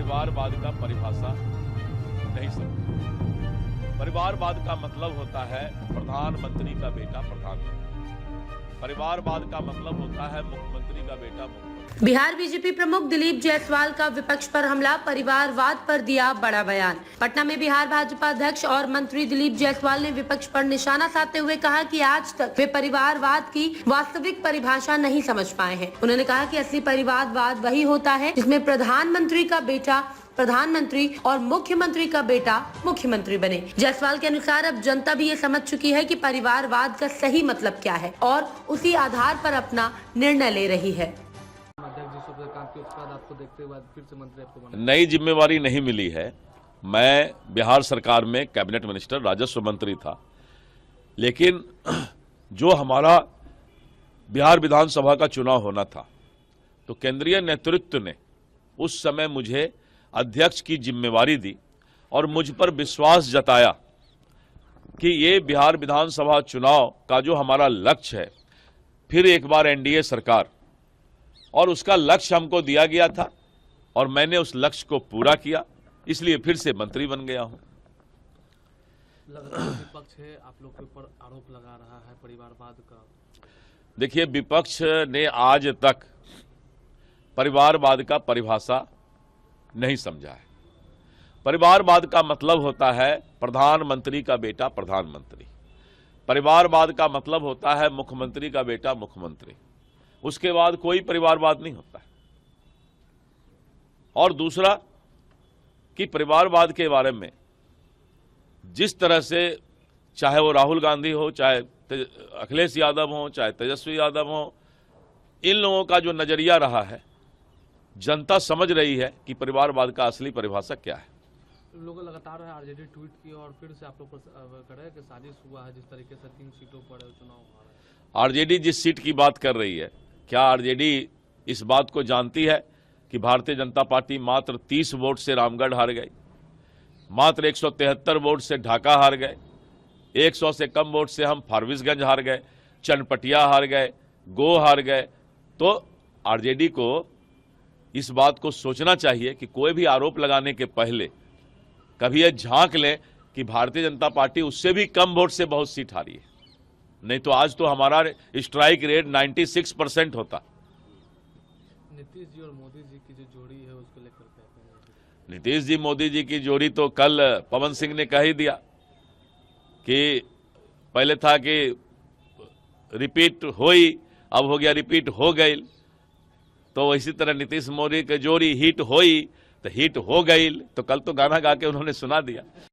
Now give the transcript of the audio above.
परिवारवाद का परिभाषा नहीं समझे। परिवारवाद का मतलब होता है प्रधानमंत्री का बेटा प्रधानमंत्री। परिवारवाद का मतलब होता है मुख्यमंत्री का बेटा मुख्यमंत्री। बिहार बीजेपी प्रमुख दिलीप जायसवाल का विपक्ष पर हमला, परिवारवाद पर दिया बड़ा बयान। पटना में बिहार भाजपा अध्यक्ष और मंत्री दिलीप जायसवाल ने विपक्ष पर निशाना साधते हुए कहा कि आज तक वे परिवारवाद की वास्तविक परिभाषा नहीं समझ पाए हैं। उन्होंने कहा कि असली परिवारवाद वही होता है जिसमें प्रधानमंत्री का बेटा प्रधानमंत्री और मुख्यमंत्री का बेटा मुख्यमंत्री बने। जायसवाल के अनुसार अब जनता भी ये समझ चुकी है कि परिवारवाद का सही मतलब क्या है और उसी आधार पर अपना निर्णय ले रही है। आपको देखते हुए फिर से मंत्री आपको नई जिम्मेवारी नहीं मिली है। मैं बिहार सरकार में कैबिनेट मिनिस्टर राजस्व मंत्री था, लेकिन जो हमारा बिहार विधानसभा का चुनाव होना था तो केंद्रीय नेतृत्व ने उस समय मुझे अध्यक्ष की जिम्मेवारी दी और मुझ पर विश्वास जताया कि ये बिहार विधानसभा चुनाव का जो हमारा लक्ष्य है, फिर एक बार एनडीए सरकार, और उसका लक्ष्य हमको दिया गया था और मैंने उस लक्ष्य को पूरा किया, इसलिए फिर से मंत्री बन गया हूं। विपक्ष है, आप लोग के ऊपर आरोप लगा रहा है परिवारवाद का। देखिए, विपक्ष ने आज तक परिवारवाद का परिभाषा नहीं समझा है। परिवारवाद का मतलब होता है प्रधानमंत्री का बेटा प्रधानमंत्री। परिवारवाद का मतलब होता है मुख्यमंत्री का बेटा मुख्यमंत्री। उसके बाद कोई परिवारवाद नहीं होता है। और दूसरा कि परिवारवाद के बारे में जिस तरह से, चाहे वो राहुल गांधी हो, चाहे अखिलेश यादव हो, चाहे तेजस्वी यादव हो, इन लोगों का जो नजरिया रहा है, जनता समझ रही है कि परिवारवाद का असली परिभाषा क्या है। लोग लगातार आरजेडी ट्वीट की और फिर से आप लोग कर रहे हैं कि साजिश हुआ है, जिस तरीके से 3 सीटों पर चुनाव हो रहा है। आरजेडी जिस सीट की बात कर रही है, क्या आरजेडी इस बात को जानती है कि भारतीय जनता पार्टी मात्र 30 वोट से रामगढ़ हार गई, मात्र 173 वोट से ढाका हार गए, 100 से कम वोट से हम फारबिसगंज हार गए, चनपटिया हार गए, गो हार गए। तो आरजेडी को इस बात को सोचना चाहिए कि कोई भी आरोप लगाने के पहले कभी यह झांक ले कि भारतीय जनता पार्टी उससे भी कम वोट से बहुत सीट हारी है। नहीं तो आज तो हमारा स्ट्राइक रेट 96% होता। नीतीश जी और मोदी जी की जो जोड़ी है उसको लेकर कहते हैं। नीतीश जी मोदी जी की जोड़ी तो कल पवन सिंह ने कह ही दिया कि पहले था कि रिपीट होई, अब हो गया रिपीट हो गई। तो इसी तरह नीतीश मोदी की जोड़ी हिट होई तो हिट हो गई। तो कल तो गाना गा के उन्होंने सुना दिया।